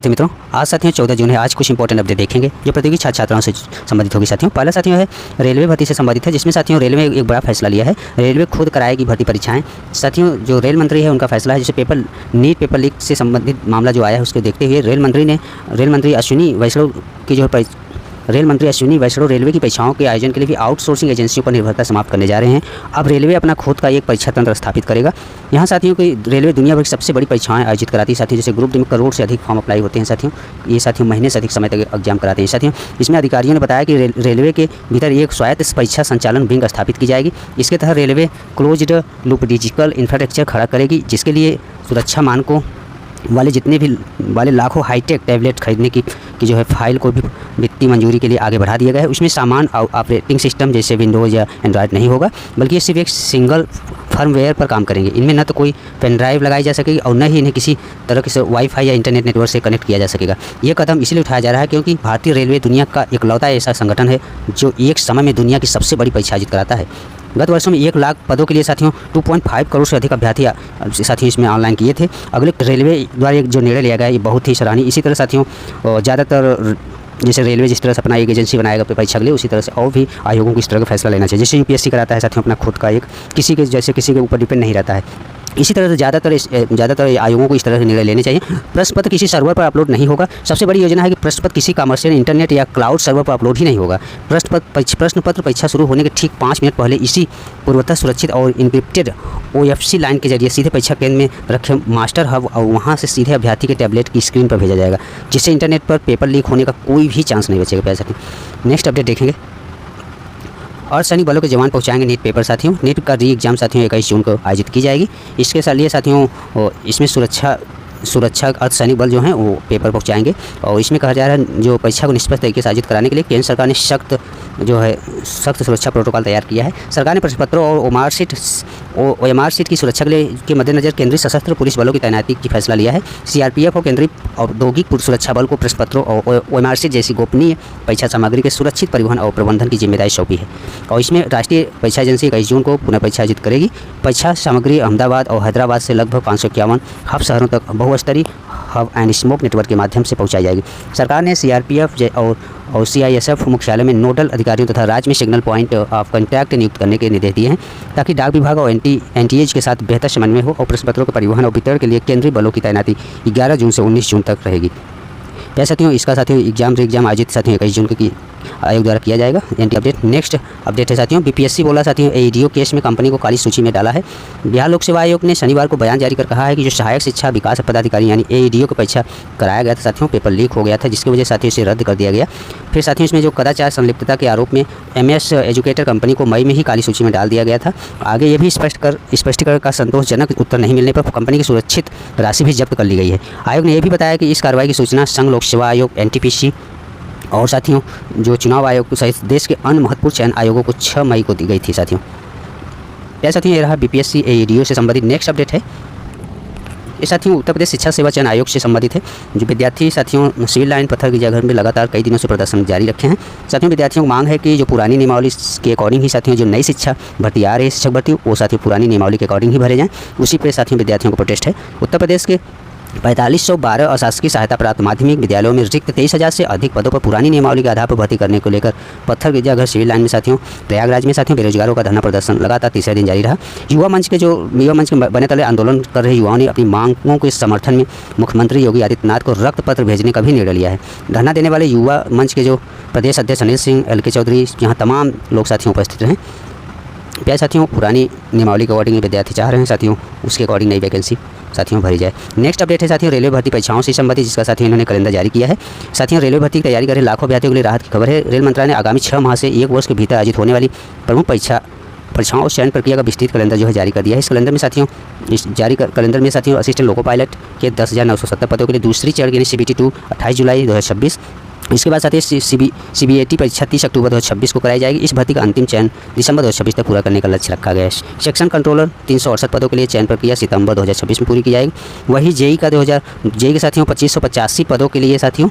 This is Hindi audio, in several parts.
तो मित्रों, आज साथियों 14 जून है। आज कुछ इंपॉर्टेंट अपडेट देखेंगे जो प्रतियोगी छात्र छात्राओं से संबंधित होगी। साथियों पहला साथियों है रेलवे भर्ती से संबंधित है, जिसमें साथियों रेलवे एक बड़ा फैसला लिया है। रेलवे खुद कराएगी भर्ती परीक्षाएं। साथियों जो रेल मंत्री है उनका फैसला है, जिसे नीट पेपर लीक से संबंधित मामला जो आया है उसको देखते हुए रेल मंत्री अश्विनी वैष्णव रेलवे की परीक्षाओं के आयोजन के लिए भी आउटसोर्सिंग एजेंसियों पर निर्भरता समाप्त करने जा रहे हैं। अब रेलवे अपना खुद का एक परीक्षा तंत्र स्थापित करेगा। यहाँ साथियों की रेलवे दुनिया भर की सबसे बड़ी परीक्षाएं आयोजित कराती है। साथियों जैसे ग्रुप डी में करोड़ से अधिक फॉर्म अप्लाई होते हैं। साथियों ये साथियों महीने से अधिक समय तक एग्जाम कराते हैं। साथियों इसमें अधिकारियों ने बताया कि रेलवे के भीतर एक स्वायत्त परीक्षा संचालन विंग स्थापित की जाएगी। इसके तहत railway closed loop digital infrastructure खड़ा करेगी, जिसके लिए सुरक्षा मानकों वाले लाखों हाईटेक टैबलेट खरीदने की जो है फाइल को भी वित्तीय मंजूरी के लिए आगे बढ़ा दिया गया है। उसमें सामान ऑपरेटिंग सिस्टम जैसे विंडोज़ या एंड्रॉयड नहीं होगा, बल्कि ये सिर्फ एक सिंगल फर्मवेयर पर काम करेंगे। इनमें न तो कोई पेन ड्राइव लगाई जा सकेगी और न ही इन्हें किसी तरह के वाईफाई या इंटरनेट नेटवर्क से कनेक्ट किया जा सकेगा। ये कदम इसलिए उठाया जा रहा है क्योंकि भारतीय रेलवे दुनिया का इकलौता ऐसा संगठन है जो एक समय में दुनिया की सबसे बड़ी परीक्षा आयोजित कराता है। गत वर्षों में 1 लाख पदों के लिए साथियों 2.5 करोड़ से अधिक अभ्यर्थी साथियों इसमें ऑनलाइन किए थे। अगले रेलवे द्वारा एक जो निर्णय लिया गया है ये बहुत ही सराहनीय। इसी तरह साथियों ज़्यादातर जैसे रेलवे जिस तरह से अपना एक एजेंसी बनाएगा परीक्षा के लिए, उसी तरह से और भी आयोगों को इस तरह का फैसला लेना चाहिए। जैसे यूपीएससी कराता है साथियों अपना खुद का एक किसी के ऊपर डिपेंड नहीं रहता है। इसी तरह से ज़्यादातर आयोगों को इस तरह से निर्णय लेने चाहिए। प्रश्न पत्र किसी सर्वर पर अपलोड नहीं होगा। सबसे बड़ी योजना है कि प्रश्न पत्र किसी कमर्शियल इंटरनेट या क्लाउड सर्वर पर अपलोड ही नहीं होगा। प्रश्न पत्र परीक्षा शुरू होने के ठीक 5 मिनट पहले इसी पूर्वतः सुरक्षित और इनक्रिप्टेड OFC लाइन के जरिए सीधे परीक्षा केंद्र में रखे मास्टर हब और वहाँ से सीधे अभ्यर्थी के टैबलेट की स्क्रीन पर भेजा जाएगा, जिससे इंटरनेट पर पेपर लीक होने का कोई भी चांस नहीं बचेगा। नेक्स्ट अपडेट देखेंगे। और सैनिक बलों के जवान पहुंचाएंगे नीट पेपर। साथियों नीट का री एग्जाम साथियों 21 जून को आयोजित की जाएगी। इसके लिए साथियों इसमें सुरक्षा अर्धसैनिक बल जो हैं वो पेपर पहुंचाएंगे। और इसमें कहा जा रहा है जो परीक्षा को निष्पक्ष तरीके से आयोजित कराने के लिए केंद्र सरकार ने सख्त सुरक्षा प्रोटोकॉल तैयार किया है। सरकार ने प्रश्न पत्रों और OMR सीट की सुरक्षा के मद्देनजर केंद्रीय सशस्त्र पुलिस बलों की तैनाती की फैसला लिया है। CRPF और केंद्रीय औद्योगिक सुरक्षा बल को प्रश्न पत्रों और OMR सीट जैसी गोपनीय परीक्षा सामग्री के सुरक्षित परिवहन और प्रबंधन की जिम्मेदारी सौंपी है। और इसमें राष्ट्रीय परीक्षा एजेंसी 21 जून को पुनः परीक्षा आयोजित करेगी। परीक्षा सामग्री अहमदाबाद और हैदराबाद से लगभग 551 हब शहरों तक बहुस्तरीय हब एंड स्मोक नेटवर्क के माध्यम से पहुंचाई जाएगी। सरकार ने CRPF और CISF मुख्यालय में नोडल अधिकारियों तथा राज्य में सिग्नल पॉइंट ऑफ कॉन्टैक्ट नियुक्त करने के निर्देश दिए हैं, ताकि डाक विभाग और NTH के साथ बेहतर समन्वय हो। और प्रश्न पत्रों के परिवहन और वितरण के लिए केंद्रीय बलों की तैनाती 11 जून से 19 जून तक रहेगी। क्या साथियों इसका साथियों एग्जाम आयोजित साथियों 21 जून की आयोग द्वारा किया जाएगा। अपडेट नेक्स्ट अपडेट है साथियों BPSC बोला साथियों AEDO केस में कंपनी को काली सूची में डाला है। बिहार लोक सेवा आयोग ने शनिवार को बयान जारी कर कहा है कि जो सहायक शिक्षा विकास पदाधिकारी यानी AEDO की परीक्षा कराया गया था साथियों, पेपर लीक हो गया था, जिसकी वजह से साथियों इसे रद्द कर दिया गया। फिर साथियों इसमें जो कदाचार संलिप्तता के आरोप में MS एजुकेटर कंपनी को मई में ही काली सूची में डाल दिया गया था। आगे ये भी स्पष्टीकरण का संतोषजनक उत्तर नहीं मिलने पर कंपनी की सुरक्षित राशि भी जब्त कर ली गई है। आयोग ने यह भी बताया कि इस कार्रवाई की सूचना संघ लोक सेवा आयोग NTPC और साथियों जो चुनाव आयोग सहित देश के अन्य महत्वपूर्ण चयन आयोगों को 6 मई को दी गई थी। साथियों ये रहा BPSC AEDO से संबंधित नेक्स्ट अपडेट है। ये साथियों उत्तर प्रदेश शिक्षा सेवा चयन आयोग से संबंधित है। जो विद्यार्थी साथियों सिविल लाइन पत्थर गिरजाघर में लगातार कई दिनों से प्रदर्शन जारी रखे हैं। साथियों विद्यार्थियों को मांग है कि जो पुरानी नियमावली के अकॉर्डिंग ही साथियों जो नई शिक्षा भर्ती आ रही है शिक्षक भर्ती, वो साथियों पुरानी नियमावली के अकॉर्डिंग ही भरे जाएँ। उसी पर साथियों विद्यार्थियों को प्रोटेस्ट है। उत्तर प्रदेश के 4512 अशासकीय सहायता प्राप्त माध्यमिक विद्यालयों में रिक्त 23,000 से अधिक पदों पर पुरानी नियमावली के आधार पर भर्ती करने को लेकर पत्थर गिरजाघर सिविल लाइन में साथियों प्रयागराज में साथियों बेरोजगारों का धरना प्रदर्शन लगातार तीसरे दिन जारी रहा। युवा मंच के बने तले आंदोलन कर रहे युवाओं ने अपनी मांगों के समर्थन में मुख्यमंत्री योगी आदित्यनाथ को रक्त पत्र भेजने का भी निर्णय लिया है। धरना देने वाले युवा मंच के जो प्रदेश अध्यक्ष अनिल सिंह LK चौधरी यहाँ तमाम लोग साथियों उपस्थित रहे। प्यारे साथियों पुरानी नियमावली के अकॉर्डिंग विद्यार्थी चाह रहे हैं साथियों उसके अकॉर्डिंग नई वैकेंसी साथियों भरी जाए। नेक्स्ट अपडेट है साथियों रेलवे भर्ती परीक्षाओं से संबंधित, जिसका साथियों इन्होंने कैलेंडर जारी किया है। साथियों रेलवे भर्ती की तैयारी कर रहे लाखों अभ्यर्थियों के लिए राहत की खबर है। रेल मंत्रालय ने आगामी 6 माह से 1 वर्ष के भीतर आयोजित होने वाली प्रमुख परीक्षाओं और चयन प्रक्रिया का विस्तृत कैलेंडर जो है जारी कर दिया है। इस कैलेंडर में साथियों असिस्टेंट लोको पायलट के 10,970 पदों के लिए दूसरी चरण यानी CBT 2 28 जुलाई 2026 इसके बाद साथ ही CBAT परीक्षा 30 अक्टूबर 2026 को कराई जाएगी। इस भर्ती का अंतिम चयन दिसंबर 2026 तक पूरा करने का लक्ष्य रखा गया है। सेक्शन कंट्रोलर 368 पदों के लिए चयन प्रक्रिया सितंबर 2026 में पूरी की जाएगी। वही जेई के साथियों 2585 पदों के लिए साथियों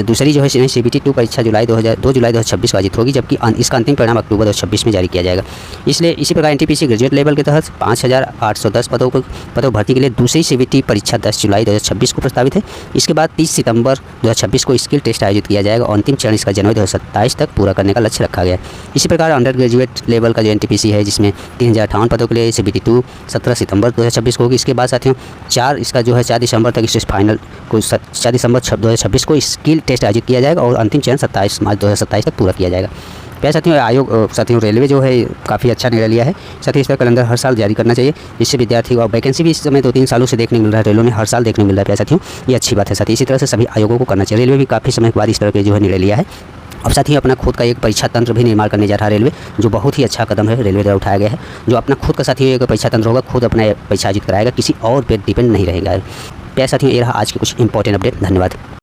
दूसरी जो है CBT 2 परीक्षा 2 जुलाई 2026 को आयोजित होगी, जबकि इसका अंतिम परिणाम अक्टूबर 2026 में जारी किया जाएगा। इसलिए इसी प्रकार NTPC ग्रेजुएट लेवल के तहत 5810 पदों भर्ती के लिए दूसरी CBT परीक्षा 10 जुलाई 2026 को प्रस्तावित है। इसके बाद 30 सितंबर 2026 को स्किल टेस्ट आयोजित किया जाएगा और अंतिम चरण इसका जनवरी 2027 तक पूरा करने का लक्ष्य रखा गया है। इसी प्रकार अंडर ग्रेजुएट लेवल का जो NTPC है, जिसमें 3058 पदों के लिए CBT 2 17 सितंबर 2026 को होगी। इसके बाद साथियों 4 दिसंबर तक इस फाइनल को 4 दिसंबर 2026 को स्किल टेस्ट आयोजित किया जाएगा और अंतिम चरण 27 मार्च 2027 तक पूरा किया जाएगा। प्यारे साथियों रेलवे जो है काफ़ी अच्छा निर्णय लिया है। साथ ही इसका कैलेंडर हर साल जारी करना चाहिए, जिससे विद्यार्थी और वैकेंसी भी इस समय 2-3 सालों से देखने मिल रहा है, रेलवे में हर साल देखने मिल रहा है। प्यारे साथियों ये अच्छी बात है। साथ ही इसी तरह से सभी आयोगों को करना चाहिए। रेलवे भी काफ़ी समय के बाद इस तरह के जो है निर्णय लिया है। अब साथ ही अपना खुद का एक परीक्षा तंत्र भी निर्माण करने जा रहा है रेलवे, जो बहुत ही अच्छा कदम है रेलवे द्वारा उठाया गया है। जो अपना खुद का साथियों एक परीक्षा तंत्र होगा, खुद अपना परीक्षा आयोजित कराएगा, किसी और पे डिपेंड नहीं रहेगा। प्यारे साथियों ये रहा आज के कुछ इंपॉर्टेंट अपडेट। धन्यवाद।